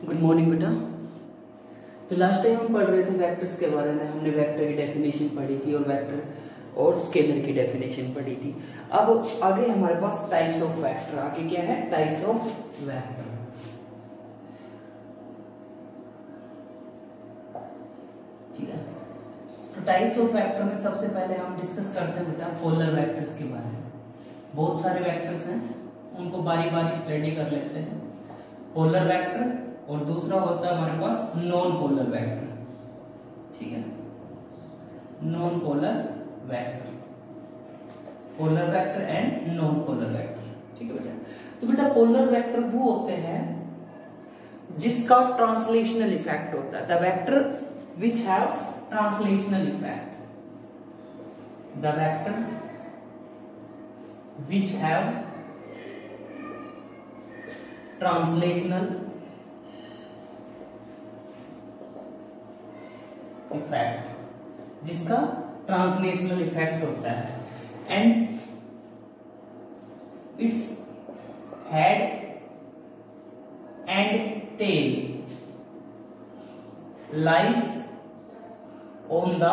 Good morning बेटा। तो last time हम पढ़ रहे थे वेक्टर्स के बारे में। हमने वेक्टर की डेफिनेशन पढ़ी थी और वेक्टर और स्केलर की डेफिनेशन पढ़ी थी। अब आगे हमारे पास टाइप्स ऑफ वेक्टर। आगे क्या है? Types of vector. ठीक है, तो टाइप्स ऑफ वेक्टर में सबसे पहले हम डिस्कस करते हैं बेटा पोलर वेक्टर्स के बारे में। बहुत सारे वेक्टर्स हैं, उनको बारी बारी स्टडी कर लेते हैं। पोलर वेक्टर और दूसरा होता है हमारे पास नॉन पोलर वेक्टर। ठीक है, non polar vector, polar vector and non polar vector. ठीक है बेटा। तो बेटा पोलर वेक्टर वो होते हैं जिसका ट्रांसलेशनल इफेक्ट होता है। The vector which have translational effect, the vector which have translational effect, जिसका ट्रांसलेशनल इफेक्ट होता है, and its head and tail lies on the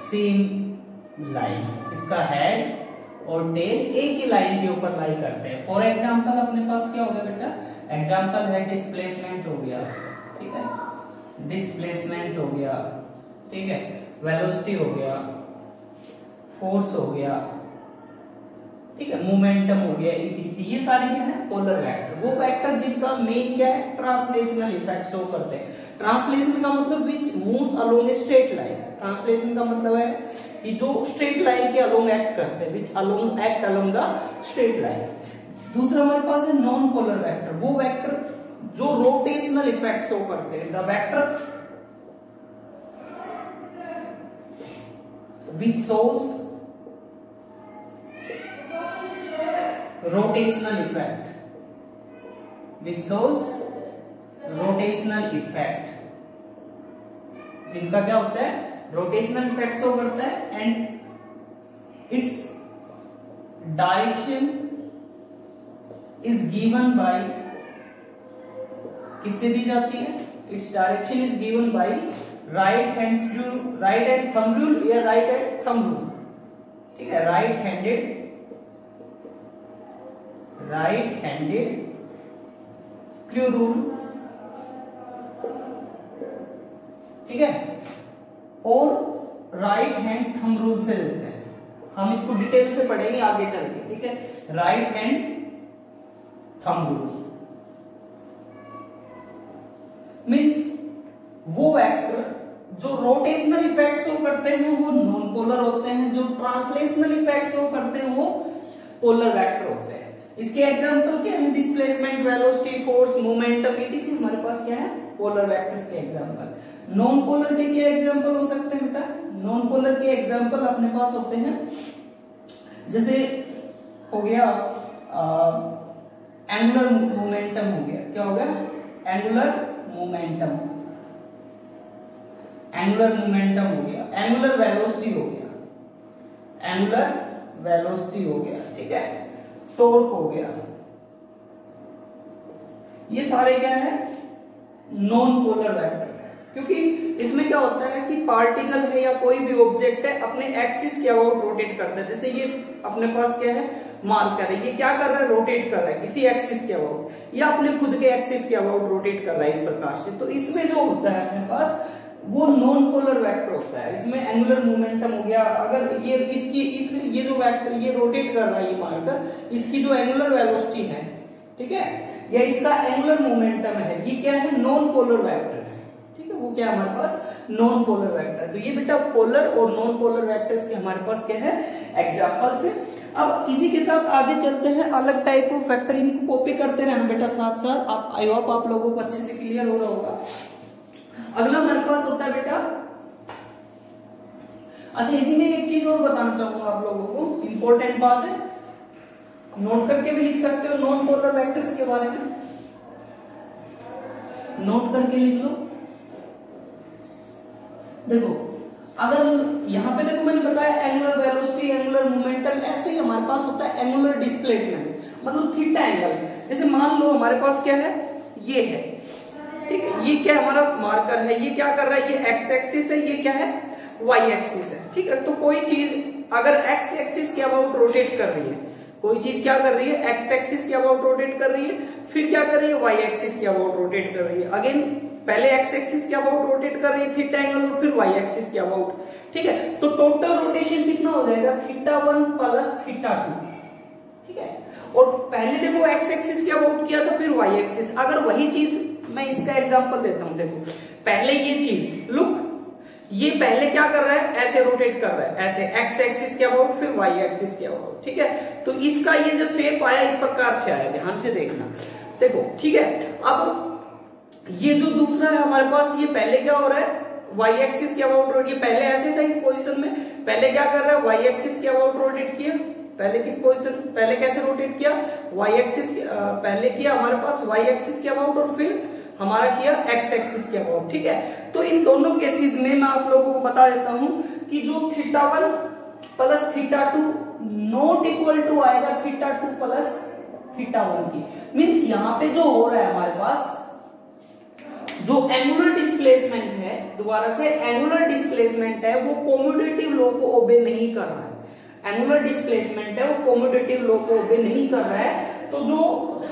same line. इसका हेड और टेल एक ही लाइन के ऊपर लाई करते हैं। फॉर एग्जाम्पल अपने पास क्या हो गया बेटा? एग्जाम्पल है डिस्प्लेसमेंट हो गया, ठीक है, डिस्प्लेसमेंट हो गया, ठीक है, वेलोसिटी हो गया, फोर्स हो गया, ठीक है, मोमेंटम हो गया, ईटीसी। ये सारे क्या है? Polar vector. वो वेक्टर जिनका मेन क्या है? ट्रांसलेशनल इफेक्ट शो करते हैं। ट्रांसलेशन का मतलब which moves along a straight line. Translation का मतलब है कि जो स्ट्रेट लाइन के अलोंग एक्ट करते हैं, which along act along the straight line. दूसरा हमारे पास है नॉन पोलर वेक्टर। वो वेक्टर जो रोटेशनल इफेक्ट शो करते हैं। The vector which shows rotational effect, which shows rotational effect, जिनका क्या होता है? रोटेशनल इफेक्ट शो करता है, and its direction is given bye, किससे दी जाती है? It's direction is given bye right hand screw, right hand thumb rule या राइट हैंड थंब रूल। ठीक है, राइट हैंडेड स्क्रू रूल, ठीक है, और राइट हैंड थंब रूल से देते हैं। हम इसको डिटेल से पढ़ेंगे आगे चल के, ठीक है। Right hand thumb rule means वो वेक्टर जो रोटेशनल इफेक्ट शो करते हैं वो नॉन पोलर होते हैं, जो ट्रांसलेशनल इफेक्ट शो करते हैं वो पोलर वेक्टर होते हैं। इसके एग्जांपल क्या है? Displacement, velocity, force, momentum, etc हमारे पास क्या है? पोलर वेक्टर्स के एग्जांपल। नॉन पोलर के क्या एग्जांपल हो सकते हैं बेटा? नॉन पोलर के एग्जांपल अपने पास होते हैं, जैसे हो गया एंगुलर मोमेंटम हो गया। क्या हो गया? एंगुलर मोमेंटम, एंगुलर मोमेंटम हो गया, एंगुलर वेलोसिटी हो गया, एंगुलर वेलोसिटी हो गया, ठीक है, टॉर्क हो गया। ये सारे क्या है? Non polar vector. क्योंकि इसमें क्या होता है कि पार्टिकल है या कोई भी ऑब्जेक्ट है अपने एक्सिस के अबाउट रोटेट करता है। जैसे ये अपने पास क्या है? मार्कर है, ये क्या कर रहा है? रोटेट कर रहा है किसी एक्सिस के अबाउट, या अपने खुद के एक्सिस के अबाउट रोटेट कर रहा है इस प्रकार से। तो इसमें जो होता है अपने पास वो नॉन पोलर वेक्टर होता है। इसमें एंगुलर मोमेंटम हो गया। अगर ये ये जो वेक्टर ये रोटेट कर रहा है, ये मार्कर, इसकी जो एंगुलर वेलोसिटी है, ठीक है, या इसका एंगुलर मोमेंटम है, ये क्या है? नॉन पोलर वेक्टर है। ठीक है, वो क्या है हमारे पास? Non polar vector. तो ये बेटा पोलर और नॉन पोलर वेक्टर्स के हमारे पास क्या है? एग्जांपल्स है। अब इसी के साथ आगे चलते हैं। अलग टाइप ऑफ वेक्टर, इनको कॉपी करते रहना बेटा साथ साथ। आप आई होप आप लोगों को अच्छे से क्लियर हो रहा होगा। अगला हमारे पास होता है बेटा, अच्छा इसी में एक चीज और बताना चाहूंगा आप लोगों को, इंपॉर्टेंट बात है, नोट करके भी लिख सकते हो नॉन पोलर वेक्टर्स के बारे में, नोट करके लिख लो। देखो अगर यहाँ पे देखो मैंने बताया एंगुलर वेलोसिटी, एंगुलर मोमेंटम, ऐसे ही हमारे पास होता है एंगुलर डिस्प्लेसमेंट, मतलब थीटा एंगल। जैसे मान लो हमारे पास क्या है, ये है, ठीक है। ये क्या हमारा मार्कर है, ये क्या कर रहा है, ये एक्स एक्सिस है, ये क्या है, वाई एक्सिस है, ठीक है। तो कोई चीज अगर एक्स एक्सिस के अबाउट रोटेट कर रही है, कोई चीज क्या कर रही है, एक्स एक्सिस के अबाउट रोटेट कर रही है, फिर क्या कर रही है, वाई एक्सिस के अबाउट रोटेट कर रही है। अगेन पहले एक्स एक्सिस के अबाउट रोटेट कर रही है थीटा एंगल, और फिर वाई एक्सिस के अबाउट, ठीक है। तो टोटल रोटेशन कितना हो जाएगा, θ1 प्लस θ2, ठीक है। और पहले देखो एक्स एक्सिस के अबाउट किया था, फिर वाई एक्सिस। अगर वही चीज, मैं इसका एग्जांपल देता हूं, देखो पहले ये चीज, लुक ये पहले क्या कर रहा है, ऐसे रोटेट कर रहा है, ऐसे एक्स एक्सिस के अबाउट, फिर वाई एक्सिस के अबाउट, ठीक है। तो इसका ये जो शेप आया इस प्रकार से आया, ध्यान से देखना, देखो, ठीक है। अब ये जो दूसरा है हमारे पास, ये पहले क्या हो रहा है, वाई एक्सिस के अबाउट रोटेट, ये पहले ऐसे था इस पोजीशन में, पहले क्या कर रहा है, वाई एक्सिस के अबाउट रोटेट किया, पहले किस पोजीशन, पहले कैसे रोटेट किया, वाई एक्सिस पहले किया हमारे पास वाई एक्सिस के अबाउट, और फिर हमारा किया एक्स एक्सिस के अबाउट, ठीक है। तो इन दोनों केसेस में मैं आप लोगों को बता देता हूं कि जो θ1 प्लस θ2 नॉट इक्वल टू आएगा θ2 प्लस θ1 की। मींस यहां पे जो हो रहा है हमारे पास, जो एंगुलर डिस्प्लेसमेंट है, दोबारा से एंगुलर डिस्प्लेसमेंट है, वो कॉम्यूटेटिव लॉ को ओबे नहीं कर रहा है। एंगुलर डिस्प्लेसमेंट है, वो कॉम्यूटेटिव लॉ को ओबे नहीं कर रहा है। तो जो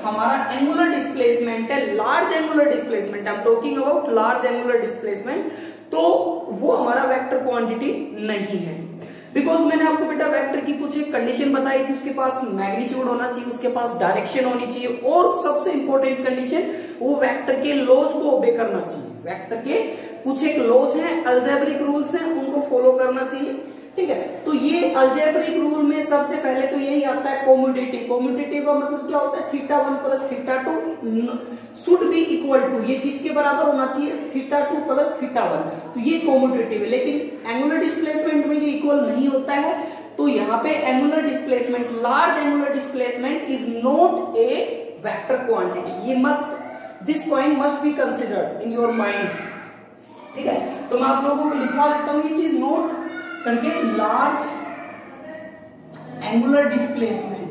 हमारा एंगुलर डिस्प्लेसमेंट है, large angular displacement, I am talking about large angular displacement, तो वो हमारा वेक्टर क्वांटिटी नहीं है। बिकॉज मैंने आपको बेटा वेक्टर की कुछ एक कंडीशन बताई थी, उसके पास मैग्नीट्यूड होना चाहिए, उसके पास डायरेक्शन होनी चाहिए, और सबसे इंपॉर्टेंट कंडीशन वो वेक्टर के लॉज को ओबे करना चाहिए। वेक्टर के कुछ एक लॉज हैं, अलजेब्रिक रूल्स हैं, उनको फॉलो करना चाहिए, ठीक है। तो ये अलजेब्रिक रूल में सबसे पहले तो यही आता है कॉम्यूटेटिव। कॉम्यूटेटिव का मतलब क्या होता है, θ1 plus θ2 should be equal to, ये किसके बराबर होना चाहिए, θ2 प्लस θ1, तो ये कॉम्यूटेटिव है। लेकिन एंगुलर डिस्प्लेसमेंट में ये इक्वल नहीं होता है, तो यहाँ पे angular displacement, large angular displacement is not a vector quantity. ये must, this point must be considered in your mind, ठीक है। तो मैं आप लोगों को लिखवा देता हूं ये चीज नोट करके, large angular displacement,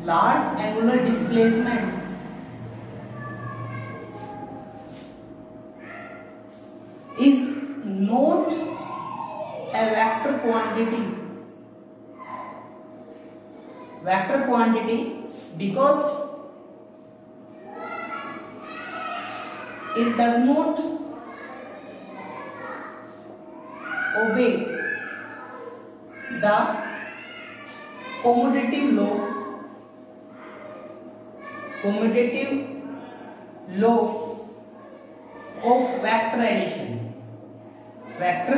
large angular displacement is not a vector quantity because it does not obey the commutative law of vector addition। Vector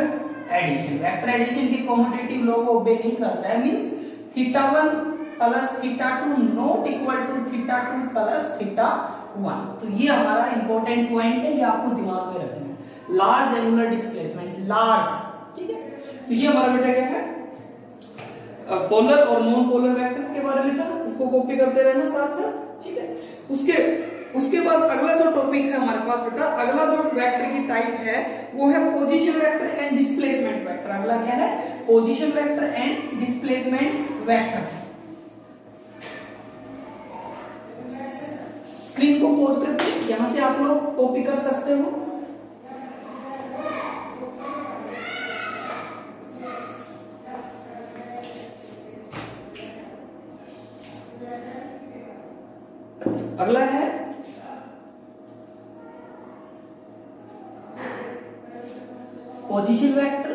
addition की कॉम्यूटेटिव लॉ को ओबे नहीं करता है। Means θ1 plus θ2 not equal to θ2 plus θ1। तो ये हमारा important point है, ये आपको दिमाग में रखना है। लार्ज एंगुलर डिस्प्लेसमेंट, लार्ज, ठीक है। तो ये हमारा बेटा क्या है, पोलर और नॉन पोलर वेक्टर्स के बारे में था, इसको कॉपी करते रहना साथ साथ, ठीक है। उसके बाद अगला जो टॉपिक है हमारे पास बेटा, अगला जो वेक्टर की टाइप है वो है position vector and displacement vector. अगला क्या है, position vector and displacement vector. Screen को पॉज करके यहां से आप लोग कॉपी कर सकते हो। अगला है पोजीशन वेक्टर।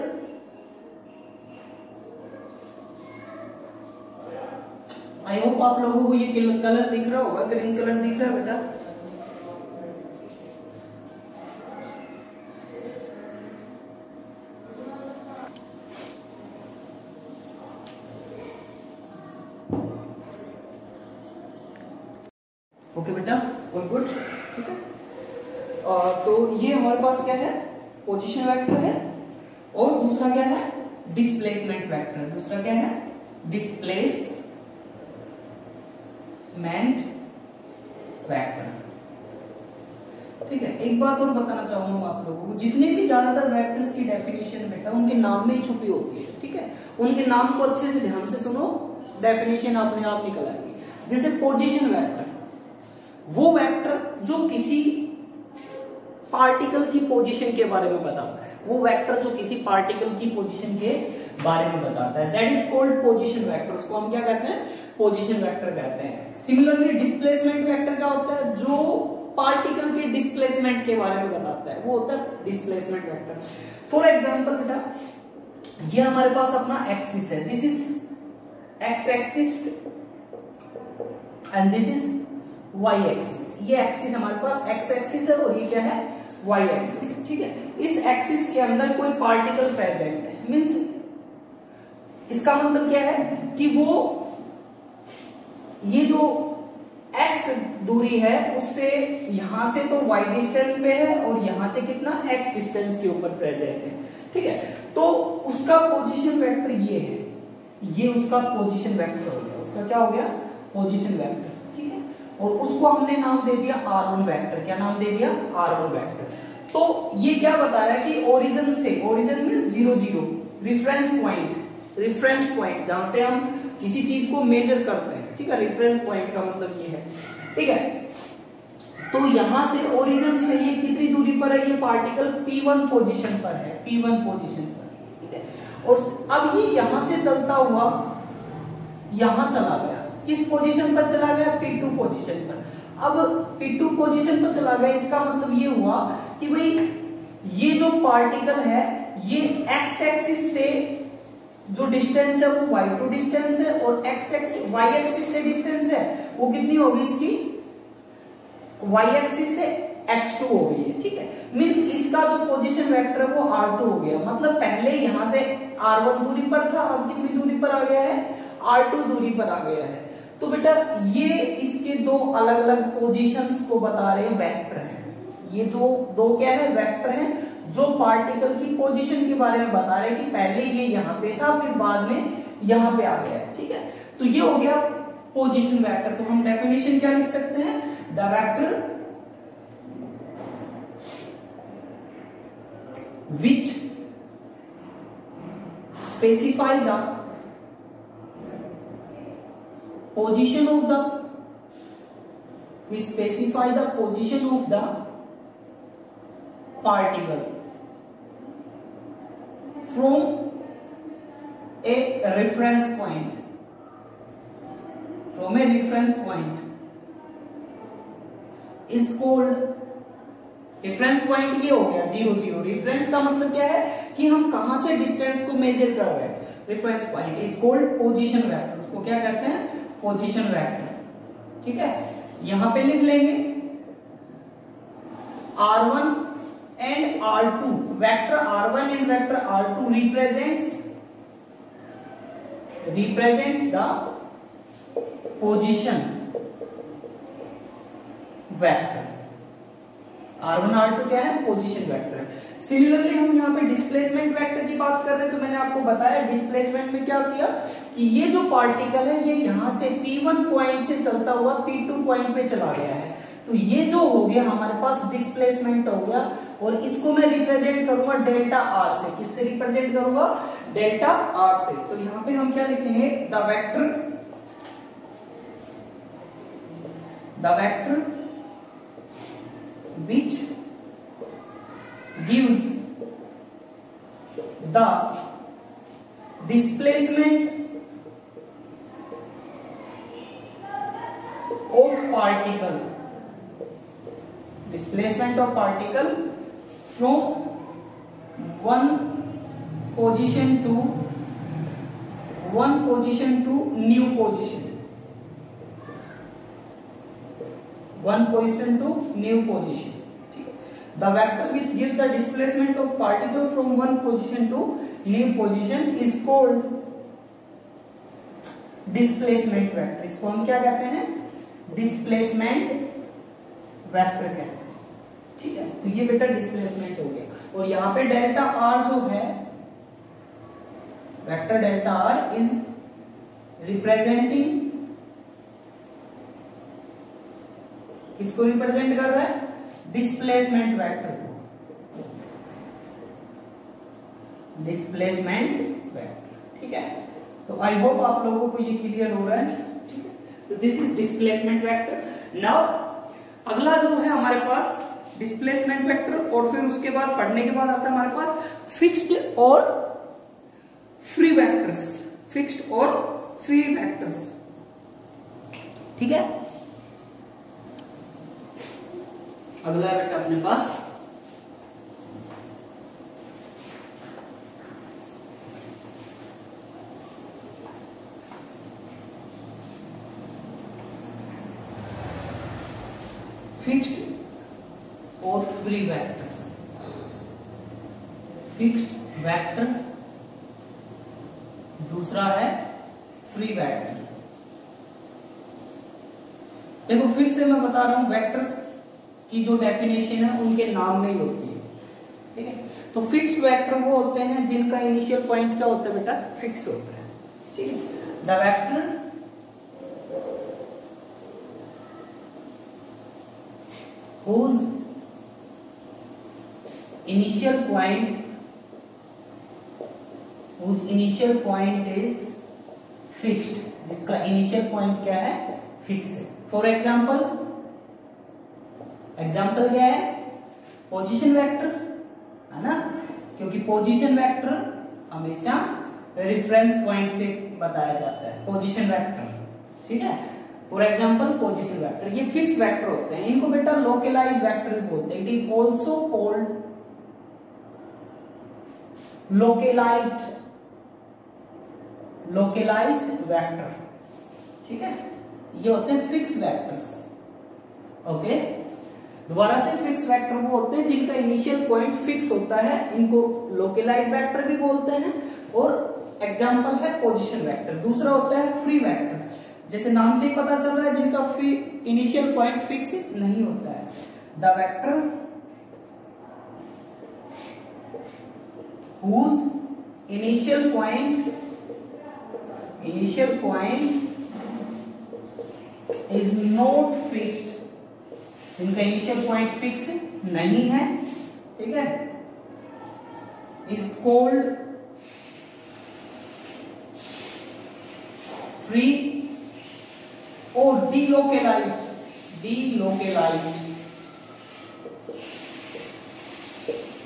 आई होप आप लोगों को ये कलर दिख रहा होगा, ग्रीन कलर दिख रहा है बेटा। ओके बेटा, ऑल गुड, ठीक है। तो ये हमारे पास क्या है, पोजीशन वेक्टर है, और दूसरा क्या है, डिस्प्लेसमेंट वेक्टर। दूसरा क्या है, डिस्प्लेसमेंट वेक्टर, ठीक है। एक बात और बताना चाहूंगा आप लोगों को, जितने भी ज्यादातर वेक्टर्स की डेफिनेशन बेटा उनके नाम में ही छुपी होती है, ठीक है। उनके नाम को अच्छे से ध्यान से सुनो, डेफिनेशन अपने आप निकल आएगी। जैसे पोजीशन वेक्टर, वो वेक्टर जो किसी पार्टिकल की पोजीशन के बारे में बताता है, वो वेक्टर जो किसी पार्टिकल की पोजीशन के बारे में बताता है, that is called position vector. उसको हम क्या कहते हैं? पोजीशन वेक्टर कहते हैं। सिमिलरली डिस्प्लेसमेंट वेक्टर क्या होता है? जो पार्टिकल के डिस्प्लेसमेंट के बारे में बताता है, वो होता है डिस्प्लेसमेंट वेक्टर। फॉर एग्जांपल बेटा, ये हमारे पास अपना एक्सिस है, this is X axis and this is Y axis. ये एक्सिस हमारे पास एक्स एक्सिस है और ये क्या है? वाई एक्सिस है। ठीक है, इस एक्सिस के अंदर कोई पार्टिकल प्रेजेंट है, मींस इसका मतलब क्या है कि वो ये जो x दूरी है उससे यहां से तो y डिस्टेंस पे है और यहां से कितना x डिस्टेंस के ऊपर प्रेजेंट है। ठीक है, तो उसका पोजीशन वेक्टर ये है, ये उसका पोजीशन वेक्टर हो गया। उसका क्या हो गया? Position vector. ठीक है, और उसको हमने नाम दे दिया r1 वेक्टर। क्या नाम दे दिया? r1 vector. तो ये क्या बता रहा है कि ओरिजिन से, ओरिजिन मींस 0 0, रेफरेंस पॉइंट जहां से हम किसी चीज को मेजर करते हैं। ठीक है, रेफरेंस पॉइंट का मतलब ये है। ठीक है, तो यहां से ओरिजिन से ये कितनी दूरी पर है? ये पार्टिकल P1 पोजीशन पर है, P1 पोजीशन पर। ठीक है, और अब ये यहां से चलता हुआ यहां चला गया। किस पोजीशन पर चला गया? P2 पोजीशन पर। अब P2 पोजीशन पर चला गया, इसका मतलब ये हुआ कि भाई ये जो पार्टिकल है ये एक्स एक्सिस से जो डिस्टेंस है वो y2 डिस्टेंस है और x एक्सिस y एक्सिस से डिस्टेंस है वो कितनी होगी इसकी? y एक्सिस से x2 हो गई है। ठीक है, मींस इसका जो पोजीशन वेक्टर है वो r2 हो गया। मतलब पहले यहां से r1 दूरी पर था, अब कितनी दूरी पर आ गया है? r2 दूरी पर आ गया है। तो बेटा ये इसके दो अलग अलग पोजीशंस को बता रहे वेक्टर हैं। ये जो दो क्या है? वेक्टर हैं जो पार्टिकल की पोजीशन के बारे में बता रहे हैं कि पहले ये यहां पे था फिर बाद में यहां पे आ गया है। ठीक है, तो ये हो गया पोजीशन वेक्टर। तो हम डेफिनेशन क्या लिख सकते हैं? The vector which specify the position of the particle from a reference point, is called, reference point ये हो गया 0 0। रेफरेंस का मतलब क्या है कि हम कहां से डिस्टेंस को मेजर कर रहे हैं। Reference point is called position vector. उसको क्या कहते हैं? Position vector. ठीक है, यहां पे लिख लेंगे r1 and r2, vector r1 and vector r2 represents the position vector। r1 r2 क्या है? पोजीशन वेक्टर है। सिमिलरली हम यहाँ पे डिस्प्लेसमेंट वेक्टर की बात कर रहे हैं, तो मैंने आपको बताया डिस्प्लेसमेंट में क्या किया कि ये जो पार्टिकल है ये यहां से P1 पॉइंट से चलता हुआ P2 पॉइंट पे चला गया है। तो ये जो हो गया हमारे पास डिस्प्लेसमेंट हो गया, और इसको मैं रिप्रेजेंट करूंगा डेल्टा आर से। किससे रिप्रेजेंट करूंगा? डेल्टा आर से। तो यहां पे हम क्या लिखेंगे? The vector which gives the displacement of particle from one position to new position, ठीक है। The vector which gives the displacement of particle from one position to new position is called displacement vector। इसको हम क्या कहते हैं? Displacement vector कहते हैं। ठीक है, तो ये बेटा डिस्प्लेसमेंट हो गया। और यहां पे डेल्टा आर जो है, vector delta R is representing, किसको रिप्रेजेंट कर रहा है? डिस्प्लेसमेंट वेक्टर को, डिस्प्लेसमेंट वेक्टर। ठीक है, तो आई होप आप लोगों को ये क्लियर हो रहा है। ठीक है, तो this is displacement vector. Now अगला जो है हमारे पास डिस्प्लेसमेंट वेक्टर, और फिर उसके बाद पढ़ने के बाद आता है हमारे पास फिक्स्ड और फ्री वेक्टर्स। फिक्स्ड और फ्री वेक्टर्स, ठीक है। अगला है बेटा अपने पास फिक्स्ड और फ्री वेक्टर्स। फिक्स्ड वेक्टर, दूसरा है फ्री वेक्टर। देखो फिर से मैं बता रहा हूं, वेक्टर्स की जो डेफिनेशन है उनके नाम में ही होती है, ठीक है। तो फिक्स्ड वेक्टर वो होते हैं जिनका इनिशियल पॉइंट क्या होता है बेटा, फिक्स होता है, ठीक है। The vector whose initial point is fixed, जिसका इनिशियल पॉइंट क्या है, फिक्स है। फॉर एग्जाम्पल क्या है, पोजीशन वेक्टर, है ना, क्योंकि पोजीशन वेक्टर हमेशा रेफरेंस पॉइंट से बताया जाता है, पोजीशन वेक्टर, ठीक है। फॉर एग्जाम्पल पोजीशन वेक्टर, ये फिक्स वेक्टर होते हैं, इनको बेटा लोकलाइज वेक्टर भी बोलते हैं। It is also called localized vector, ठीक है। ये होते हैं फिक्स वेक्टर्स, ओके। दोबारा से, फिक्स वेक्टर वो होते हैं जिनका इनिशियल पॉइंट फिक्स होता है, इनको लोकलाइज वेक्टर भी बोलते हैं। और एग्जाम्पल है पोजीशन वेक्टर। दूसरा होता है फ्री वेक्टर, जैसे नाम से ही पता चल रहा है, जिनका इनिशियल पॉइंट फिक्स नहीं होता है। The vector whose initial point is not fixed, जिनका इनिशियल पॉइंट फिक्स नहीं है, ठीक है, is called free और delocalized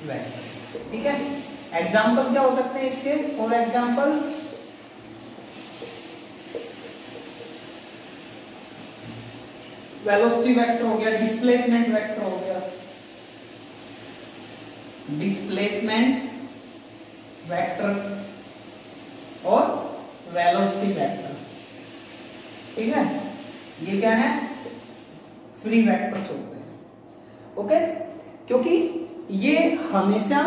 वेक्टर, ठीक है। एग्जाम्पल क्या हो सकते हैं इसके, फॉर एग्जाम्पल वेलोसिटी वेक्टर हो गया, डिस्प्लेसमेंट वेक्टर हो गया, डिस्प्लेसमेंट वेक्टर और वेलोसिटी वेक्टर, ठीक है। ये क्या है, फ्री वेक्टर्स होते हैं, ओके। क्योंकि ये हमेशा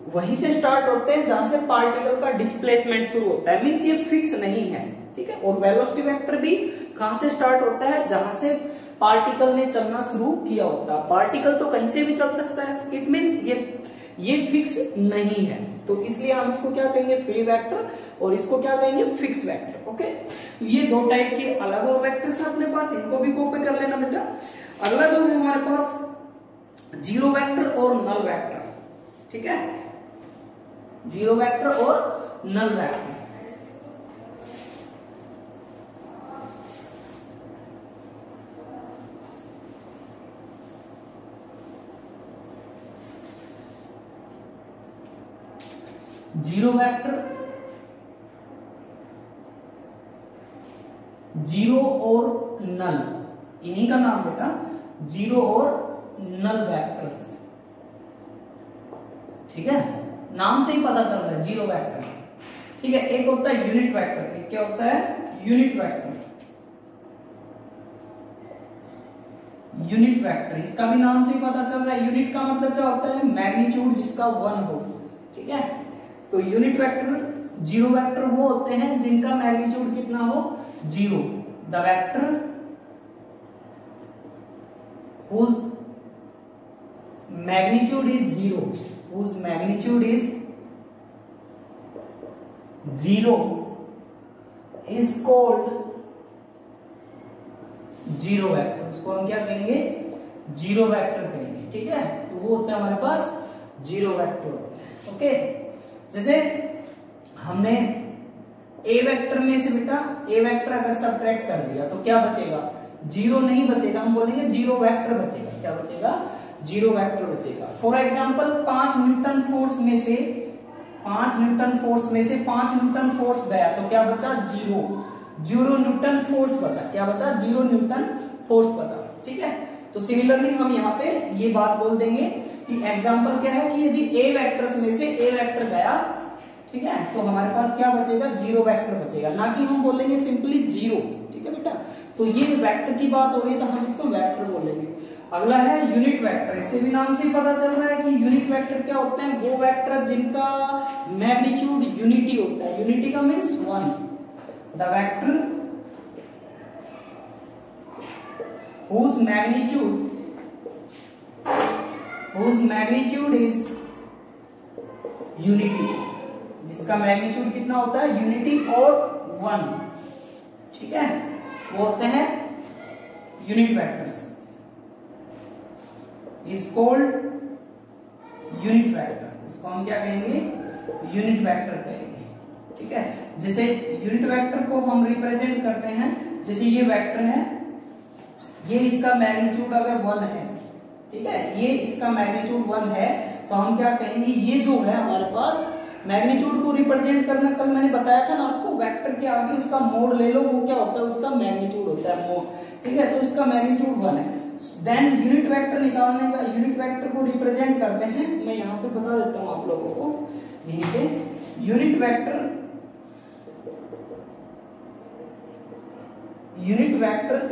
वहीं से स्टार्ट होते हैं जहां से पार्टिकल का डिस्प्लेसमेंट शुरू होता है, मींस ये फिक्स नहीं है, ठीक है। और वेलोसिटी वेक्टर भी कहां से स्टार्ट होता है, जहां से पार्टिकल ने चलना शुरू किया होता है। पार्टिकल तो कहीं से भी चल सकता है, इट मींस ये फिक्स नहीं है, तो इसलिए हम इसको क्या कहेंगे, फ्री वेक्टर, और इसको क्या कहेंगे, फिक्स वेक्टर, ओके। ये दो टाइप के अलग अलग वेक्टर्स है अपने पास, इनको भी कॉपी कर लेना बेटा। अगला जो है हमारे पास जीरो वेक्टर और नल वेक्टर, ठीक है, जीरो वेक्टर और null vector. Zero vector, zero और नल, इन्हीं का नाम बेटा जीरो और नल वेक्टर्स, ठीक है। नाम से ही पता चल रहा है जीरो वेक्टर, ठीक है। एक होता है यूनिट वेक्टर, एक क्या होता है, यूनिट वेक्टर। यूनिट वेक्टर, इसका भी नाम से ही पता चल रहा है, यूनिट का मतलब क्या होता है, मैग्नीट्यूड जिसका 1 हो, ठीक है। तो यूनिट वेक्टर, जीरो वेक्टर वो होते हैं जिनका मैग्नीट्यूड कितना हो, 0। The vector whose magnitude is 0, whose magnitude is 0 is called zero vector. उसको हम क्या कहेंगे, जीरो वेक्टर कहेंगे, ठीक है। तो वो होता है हमारे पास जीरो वेक्टर, ओके। जैसे हमने ए वेक्टर में से बेटा ए वेक्टर अगर सब्ट्रैक्ट कर दिया तो क्या बचेगा, जीरो नहीं बचेगा, हम बोलेंगे जीरो वेक्टर बचेगा। क्या बचेगा? जीरो वेक्टर बचेगा। फॉर एग्जांपल 5 न्यूटन फोर्स में से 5 न्यूटन फोर्स गया तो क्या बचा? जीरो न्यूटन फोर्स बचा। क्या बचा? जीरो न्यूटन फोर्स बचा। ठीक है, तो सिमिलरली हम यहाँ पे ये बात बोल देंगे कि एग्जांपल क्या है कि यदि ए वेक्टर्स में से ए वेक्टर गया, ठीक है, तो हमारे पास क्या बचेगा? जीरो वेक्टर बचेगा, ना कि हम बोलेंगे सिंपली जीरो। ठीक है बेटा, तो ये वेक्टर की बात हो रही है तो हम इसको वेक्टर बोलेंगे। अगला है यूनिट वेक्टर। इससे भी नाम से पता चल रहा है कि यूनिट वेक्टर क्या होते हैं? वो वेक्टर जिनका मैग्नीट्यूड यूनिटी होता है। यूनिटी का means 1। The vector whose magnitude is unity, जिसका मैग्नीट्यूड कितना होता है? यूनिटी और 1। ठीक है, वो होते हैं unit vectors, is called unit vector. इसको हम क्या कहेंगे? यूनिट वेक्टर कहेंगे। ठीक है, जैसे यूनिट वेक्टर को हम रिप्रेजेंट करते हैं, जैसे ये वेक्टर है, ये इसका मैग्नीट्यूड अगर 1 है, ठीक है, ये इसका मैग्नीट्यूड 1 है, तो हम क्या कहेंगे? ये जो है हमारे पास मैग्नीट्यूड को रिप्रेजेंट करना, कल मैंने बताया था ना आपको, वेक्टर के आगे उसका मोड ले लो, वो क्या होता है? उसका मैग्नीट्यूड होता है मोड। ठीक है, तो इसका मैग्नीट्यूड 1 है। देन यूनिट वेक्टर निकालने का, यूनिट वेक्टर को रिप्रेजेंट करते हैं, मैं यहाँ पे बता देता हूँ आप लोगों को यहीं पे। Unit vector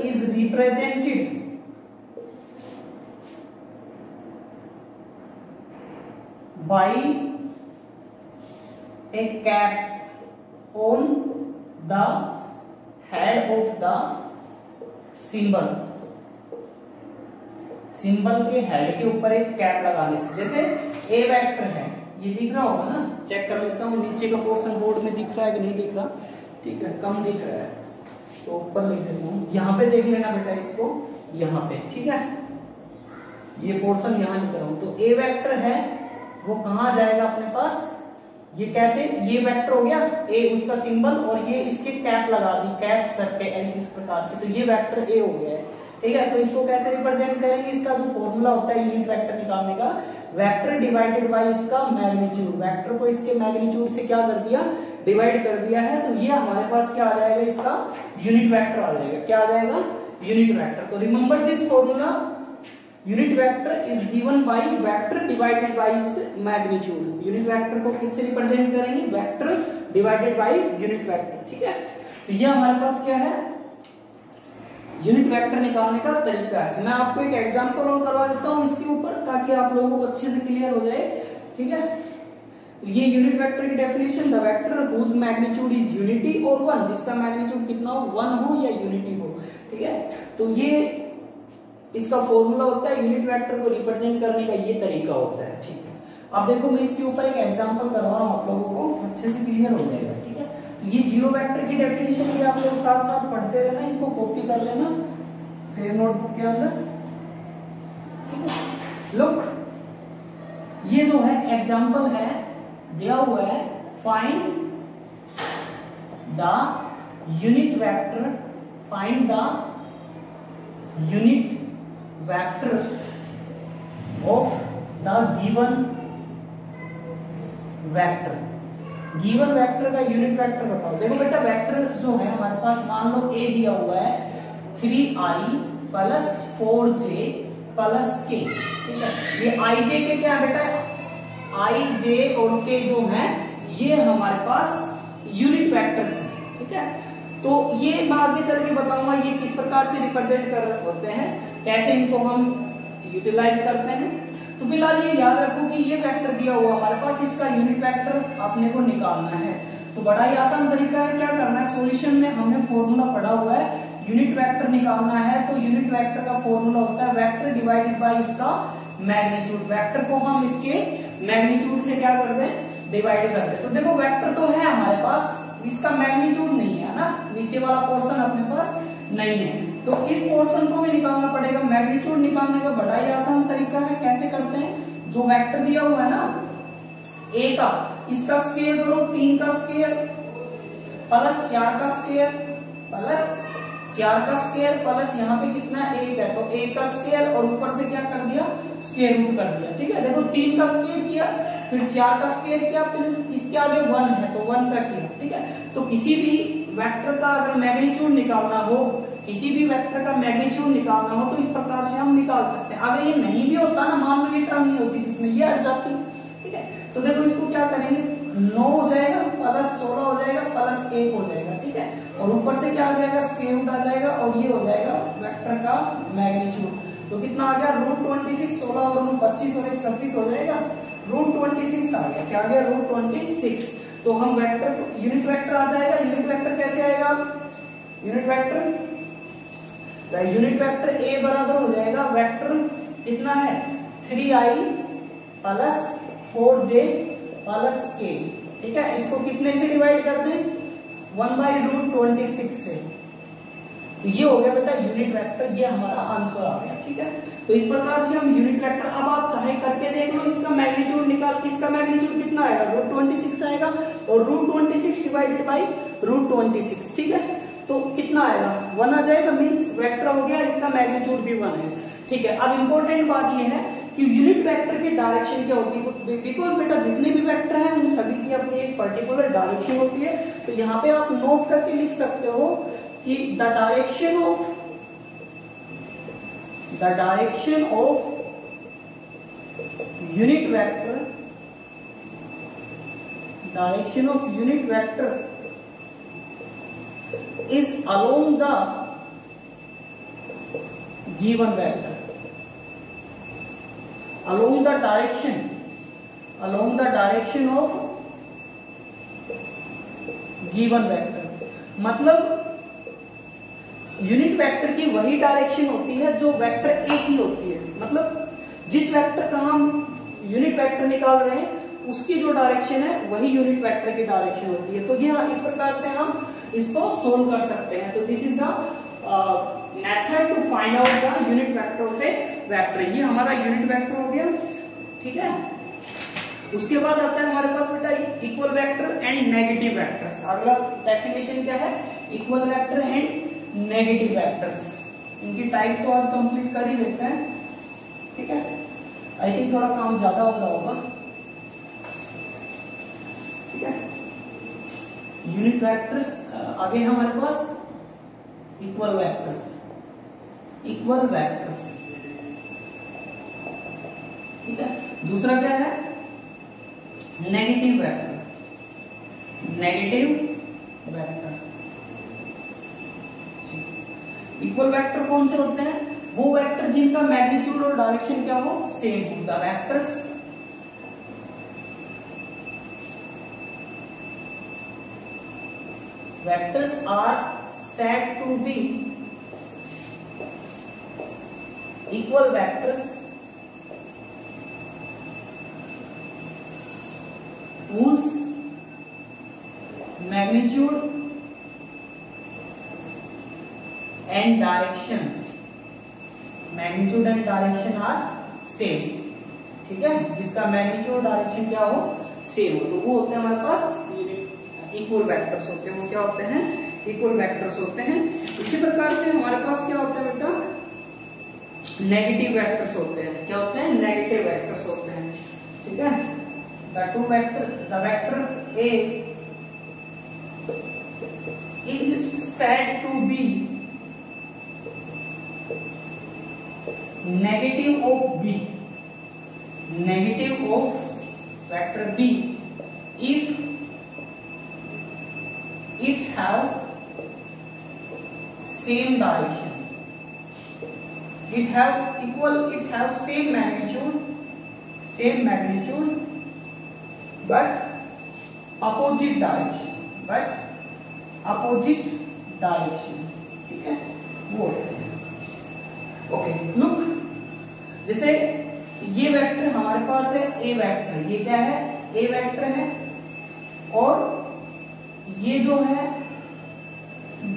is represented by a cap on the head of the symbol। Symbol के हेड के ऊपर एक कैप लगाने से, जैसे ए वेक्टर है, ये दिख रहा होगा ना, चेक कर लेता हूँ नीचे का पोर्शन बोर्ड में दिख रहा है कि नहीं दिख रहा। ठीक है, कम दिख रहा है तो ऊपर लिख देता हूँ, यहाँ पे देख लेना बेटा इसको, यहाँ पे। ठीक है, ये पोर्शन यहाँ लिख रहा हूँ, तो ए वेक्टर है वो कहाँ जाएगा अपने पास? ये कैसे? ये वेक्टर हो गया ए, उसका सिंबल, और ये इसके कैप लगा दी, कैप सर पे ऐसे इस प्रकार से, तो ये वेक्टर ए हो गया है। ठीक है, तो इसको कैसे रिप्रेजेंट करेंगे? इसका जो फॉर्मूला होता है यूनिट वेक्टर निकालने का, वेक्टर डिवाइडेड बाय इसका मैग्नीट्यूड। वेक्टर को इसके मैग्नीट्यूड से क्या कर दिया? डिवाइड कर दिया है, तो ये हमारे पास क्या आ जाएगा? इसका यूनिट वेक्टर आ जाएगा। क्या आ जाएगा? Unit vector. तो remember this formula, unit vector is given by vector divided by its magnitude. Unit vector को किससे रिप्रेजेंट करेंगे? Vector divided by unit vector. ठीक है, तो ये हमारे पास क्या है? यूनिट वेक्टर निकालने का तरीका है। मैं आपको एक एग्जांपल और करवा देता हूं इसके ऊपर, ताकि आप लोगों को अच्छे से क्लियर हो जाए। ठीक है, तो ये यूनिट वेक्टर की definition, the vector whose magnitude is unity और 1, जिसका मैग्नीट्यूड कितना हो? 1 हो या यूनिटी हो। ठीक है, तो ये इसका फॉर्मूला होता है, यूनिट वेक्टर को रिप्रेजेंट करने का ये तरीका होता है। ठीक है, अब देखो मैं इसके ऊपर एक एग्जांपल करवा रहा हूं, आप लोगों को अच्छे से क्लियर हो जाएगा। ठीक है, तो ये जीरो वेक्टर की डेफिनेशन भी आप लोग साथ साथ पढ़ते रहना, इनको कॉपी कर लेना फिर नोटबुक के अंदर। ठीक है, लुक, ये जो है एग्जांपल है दिया हुआ है, find the unit vector, find the unit vector of the given vector. Given vector का यूनिट वेक्टर बताओ। देखो बेटा, वेक्टर जो है हमारे पास, मान लो ए दिया हुआ है 3i plus 4j plus k। ठीक है, ये i j के क्या है बेटा? i j और k जो है ये हमारे पास यूनिट वेक्टर्स हैं। ठीक है, तो ये मैं आगे चल के बताऊंगा ये किस प्रकार से रिप्रेजेंट कर होते हैं, कैसे इनको हम यूटिलाइज करते हैं। तो फिलहाल ये याद रखो कि ये वेक्टर दिया हुआ हमारे पास, इसका यूनिट वेक्टर अपने को निकालना है। तो बड़ा ही आसान तरीका है, क्या करना है? सॉल्यूशन में हमने फॉर्मूला पढ़ा हुआ है, यूनिट वेक्टर निकालना है, तो यूनिट वेक्टर का फॉर्मूला होता है वेक्टर डिवाइडेड बाय इसका मैग्नीट्यूड। वेक्टर को हम इसके मैग्नीट्यूड से क्या कर दें? डिवाइड कर दें। तो देखो वेक्टर तो है हमारे पास, इसका मैग्नीट्यूड नहीं है ना, नीचे वाला पोर्शन अपने पास नहीं है, तो इस पोर्शन को भी निकालना पड़ेगा। मैग्नीट्यूड निकालने का बड़ा ही आसान तरीका है, कैसे करते हैं? जो वेक्टर दिया हुआ है ना ए का, इसका स्क्वायर करो, 3 का स्क्वायर प्लस 4 का स्क्वायर प्लस 4 का स्क्वायर प्लस यहाँ पे कितना 1 है, तो 1 का स्क्वायर और ऊपर से क्या कर दिया, स्क्वायर रूट कर दिया। ठीक है, देखो 3 का स्क्वायर किया, फिर 4 का स्क्वायर किया, फिर इसके आगे 1 है तो 1 का किया। ठीक है, तो किसी भी वेक्टर का अगर मैग्नीट्यूड निकालना हो, किसी भी वेक्टर का मैग्नीट्यूड निकालना हो तो इस प्रकार से हम निकाल सकते हैं। अगर ये नहीं भी होता ना, मान लो ये टर्म नहीं होती जिसमें ये हट जाती। ठीक है, तो देखो इसको क्या करेंगे, 9 हो जाएगा प्लस 16 हो जाएगा प्लस 1 हो जाएगा। ठीक है, और ऊपर से क्या आ जाएगा, स्क्वायर रूट आ जाएगा और ये हो जाएगा वेक्टर का मैग्नीट्यूड। तो कितना आ गया, √26, 16 और 25 और 26 हो जाएगा, √26 आ गया। क्या आ गया, √26। तो हम वेक्टर, यूनिट वेक्टर आ जाएगा। यूनिट वेक्टर कैसे आएगा, यूनिट वेक्टर A बराबर हो जाएगा वेक्टर कितना है, 3i plus 4j plus k। ठीक है, इसको कितने से डिवाइड कर दें, 1/√26 से। तो ये हो गया बेटा यूनिट वेक्टर, ये हमारा आंसर आ गया। ठीक है, तो इस प्रकार से हम यूनिट वेक्टर, अब आप चाहे करके देख लो, इसका मैग्नीट्यूड निकाल, इसका मैग्नीट्यूड कितना आएगा, √26 आएगा और √26 डिवाइडेड बाई √26। ठीक है, तो कितना आएगा, 1 आ जाएगा, मीन्स वेक्टर हो गया, इसका मैग्नीट्यूड भी 1 है। ठीक है, अब इंपॉर्टेंट बात ये है कि यूनिट वेक्टर की डायरेक्शन क्या होती है, बिकॉज बेटा जितने भी वेक्टर हैं उन सभी की अपनी एक पर्टिकुलर डायरेक्शन होती है। तो यहाँ पे आप नोट करके लिख सकते हो कि the direction of unit vector is along the given vector, along the direction of given vector। मतलब यूनिट वेक्टर की वही डायरेक्शन होती है जो वेक्टर ए की होती है। मतलब जिस वेक्टर का हम यूनिट वेक्टर निकाल रहे हैं उसकी जो डायरेक्शन है वही यूनिट वेक्टर की डायरेक्शन होती है। तो यह इस प्रकार से हम इसको सोल्व कर सकते हैं। तो this is the method to find out the unit vector of a vector. ये हमारा यूनिट वेक्टर हो गया। ठीक है, उसके बाद आता है हमारे पास बेटा equal vector and negative vectors. अगला डेफिनेशन क्या है, equal vector and negative vectors. इनकी टाइप तो आज कंप्लीट कर ही लेते हैं। ठीक है, आई थिंक थोड़ा काम ज्यादा हो रहा होगा। ठीक है, यूनिट वेक्टर्स आगे हमारे पास इक्वल वेक्टर्स। ठीक है, दूसरा क्या है, नेगेटिव वेक्टर। इक्वल वेक्टर कौन से होते हैं, वो वेक्टर जिनका मैग्नीट्यूड और डायरेक्शन क्या हो, सेम हो। The vectors are said to be equal vectors whose magnitude and direction are same। ठीक है, जिसका मैग्नीट्यूड डायरेक्शन क्या हो, सेम हो, तो वो होते हैं हमारे पास इक्वल वेक्टर्स होते हैं। वो क्या होते हैं, इक्वल वेक्टर्स होते हैं। इसी प्रकार से हमारे पास क्या होता है बेटा, नेगेटिव वेक्टर्स होते हैं। क्या होते हैं, नेगेटिव वेक्टर्स होते हैं। ठीक है, the vector A is said to be negative of vector B if it have same direction, it have same magnitude but opposite direction। ठीक है, वो होते हैं। ओके, लुक, जैसे ये वेक्टर हमारे पास है ए वेक्टर, ये क्या है, ए वेक्टर है, और ये जो है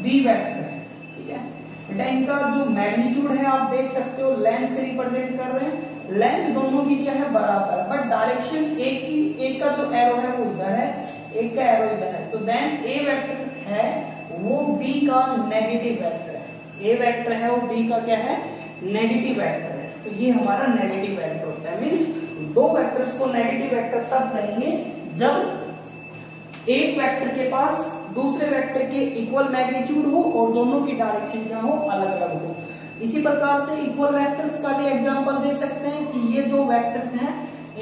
बी वेक्टर है। ठीक है बेटा, इनका जो मैग्नीट्यूड है आप देख सकते हो, लेंथ से रिप्रेजेंट कर रहे हैं। लेंथ दोनों की क्या है, बराबर, बट डायरेक्शन एक का जो एरो है वो इधर है, एक का एरो इधर है। तो देन ए वेक्टर है वो बी का नेगेटिव वेक्टर है। ए वेक्टर है वो बी का क्या है, नेगेटिव वेक्टर है, तो ये हमारा नेगेटिव वेक्टर होता है। मीन्स दो वेक्टर्स को नेगेटिव वेक्टर तब कहेंगे जब एक वेक्टर के पास दूसरे वेक्टर के इक्वल मैग्नीट्यूड हो और दोनों की डायरेक्शन क्या हो, अलग अलग हो। इसी प्रकार से इक्वल वेक्टर्स का भी एग्जांपल दे सकते हैं कि ये दो वेक्टर्स हैं,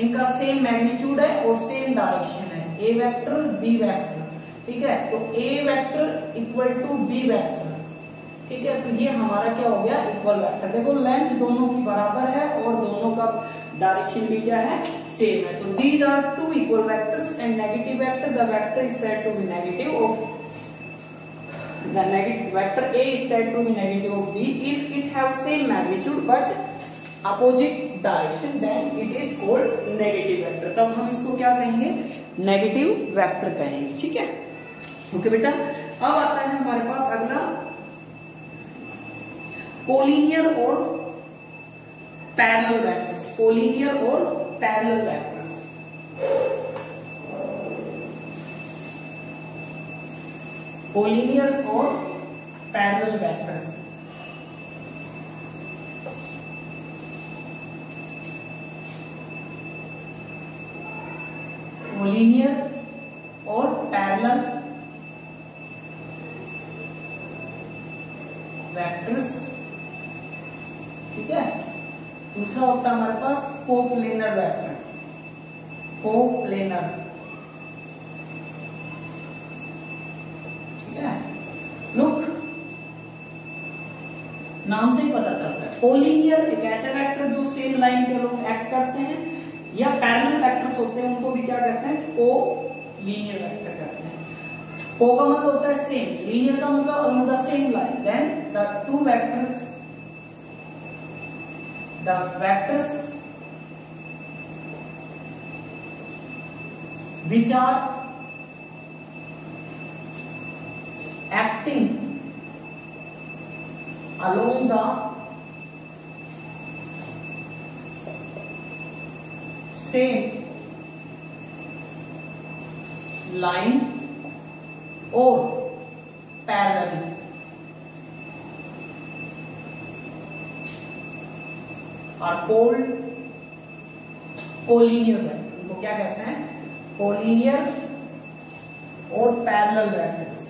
इनका सेम मैग्नीट्यूड है और सेम डायरेक्शन है, ए वेक्टर बी वेक्टर, ठीक है। तो A vector equal to B vector, ठीक है, तो ये हमारा क्या हो गया, इक्वल वेक्टर। देखो लेंथ दोनों की बराबर है और दोनों का डायरेक्शन भी क्या है, सेम है। तो these are two equal vectors and negative vector, the vector is said to be negative of the negative vector A is said to be negative of B if it have same magnitude but opposite direction, then it is called negative vector। तब हम इसको क्या कहेंगे, negative vector कहेंगे, ठीक है। Okay बेटा, अब आता है हमारे पास अगला कोलिनियर और पैरेलल वेक्टर्स। कोलिनियर और पैरेलल वेक्टर्स, कोलिनियर और पैरेलल वेक्टर। कोलिनियर और पैरेलल वेक्टर्स, ठीक है। दूसरा होता है हमारे पास कोप्लेनर वेक्टर, कोप्लेनर, लुक नाम से ही पता चलता है। कोलिनियर एक ऐसे वेक्टर जो सेम लाइन के लोग एक्ट करते हैं, या पैरेलल वेक्टर्स होते हैं उनको भी क्या कहते हैं, कोलिनियर वेक्टर कहते हैं। को का मतलब होता है सेम, लीनियर का मतलब on the same line, then the two vectors, the vectors which are acting along the same line or parallel are called collinear vector. इनको क्या कहते हैं, कोलिनियर और पैरेलल वेक्टर्स,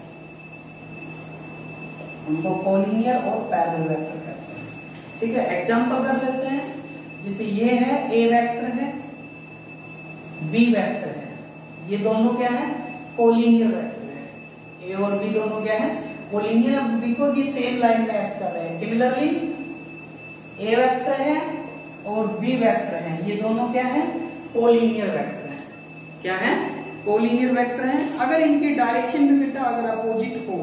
उनको कोलिनियर और पैरेलल वेक्टर कहते हैं, ठीक है। एग्जांपल कर लेते हैं, जैसे ये है ए वेक्टर है, बी वेक्टर है, ये दोनों क्या है, कोलिनियर वेक्टर है। ए और बी दोनों क्या है, कोलिनियर, बिकॉज ये सेम लाइन में एक्ट कर रहे हैं। सिमिलरली ए वेक्टर है और बी वेक्टर है, ये दोनों क्या है, कोलिनियर वेक्टर है। क्या है, कोलिनियर वेक्टर है। अगर इनकी डायरेक्शन भी बेटा अगर अपोजिट हो,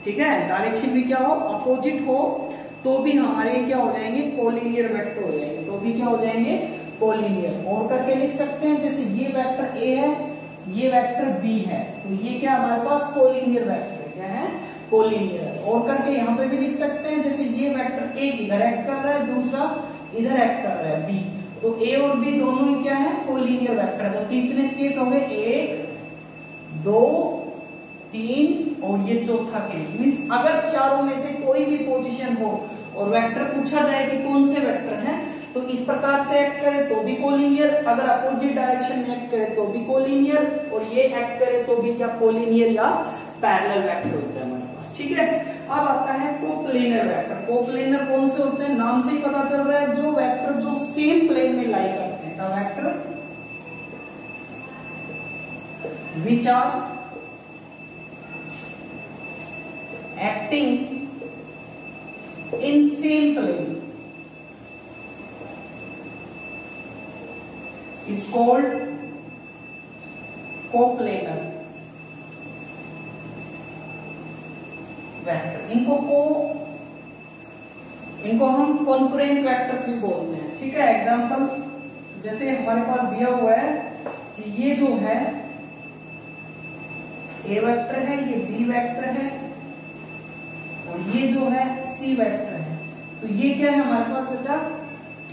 ठीक है, डायरेक्शन भी क्या हो, अपोजिट हो, तो भी हमारे क्या हो जाएंगे, कोलिनियर वेक्टर हो जाएंगे, तो भी क्या हो जाएंगे, कोलिनियर। और करके लिख सकते हैं, जैसे ये वेक्टर ए है, ये वेक्टर बी है, तो ये क्या हमारे पास कोलिनियर वेक्टर है, क्या है, कोलिनियर। और करके यहाँ पे भी लिख सकते हैं, जैसे ये वेक्टर ए इधर एक्ट कर रहा है, दूसरा इधर एक्ट कर रहा है बी, तो ए और बी दोनों ही क्या है, कोलिनियर वेक्टर है। तो कितने केस हो गए, 1 2 3 और ये चौथा केस। मीन्स अगर चारों में से कोई भी पोजीशन हो और वेक्टर पूछा जाए कि कौन से वेक्टर हैं, तो इस प्रकार से एक्ट करे तो भी कोलिनियर, अगर अपोजिट डायरेक्शन में एक्ट करे तो भी कोलिनियर, और ये एक्ट करे तो भी क्या, कोलिनियर या पैरेलल वेक्टर होता है हमारे पास, ठीक है। अब आता है कोप्लेनर वेक्टर। कोप्लेनर कौन से होते हैं, नाम से ही पता चल रहा है, जो वेक्टर जो सेम प्लेन में लाई करते हैं, the vector which are acting in same plane is called coplanar vector. इनको हम कॉन्करेंट वेक्टर्स भी बोलते हैं, ठीक है। एग्जांपल जैसे हमारे पास दिया हुआ है कि ये जो है ए वेक्टर है, ये बी वेक्टर है, और ये जो है सी वेक्टर है, तो ये क्या है हमारे पास बेटा,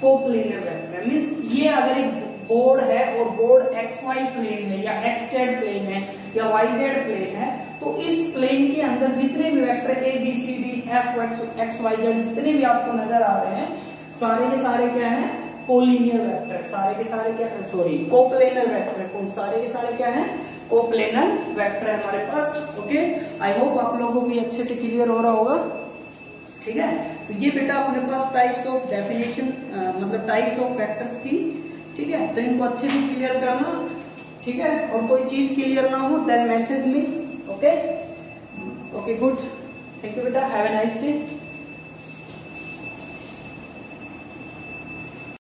कोप्लेनर वेक्टर है। मीन्स ये अगर एक बोर्ड है और बोर्ड XY प्लेन है या XZ प्लेन है या YZ प्लेन है, तो तो इस प्लेन के अंदर जितने भी vector A B C D F X Y Z जितने भी आपको नजर आ रहे हैं, सारे के सारे क्या है, कोलिनियर वेक्टर, सारे के सारे क्या है, सॉरी कोप्लेनर वेक्टर, सारे के सारे क्या है, कोप्लेनर वेक्टर है हमारे पास। ओके, आई होप आप लोगों को ये अच्छे से क्लियर हो रहा होगा। ठीक है, तो ये बेटा अपने पास टाइप्स ऑफ डेफिनेशन मतलब टाइप्स ऑफ वेक्टर्स थी। ठीक है, तो इनको अच्छे से क्लियर करना। ठीक है, और कोई चीज क्लियर ना हो then message me. Okay, okay good, thank you बेटा, हैव ए नाइस डे।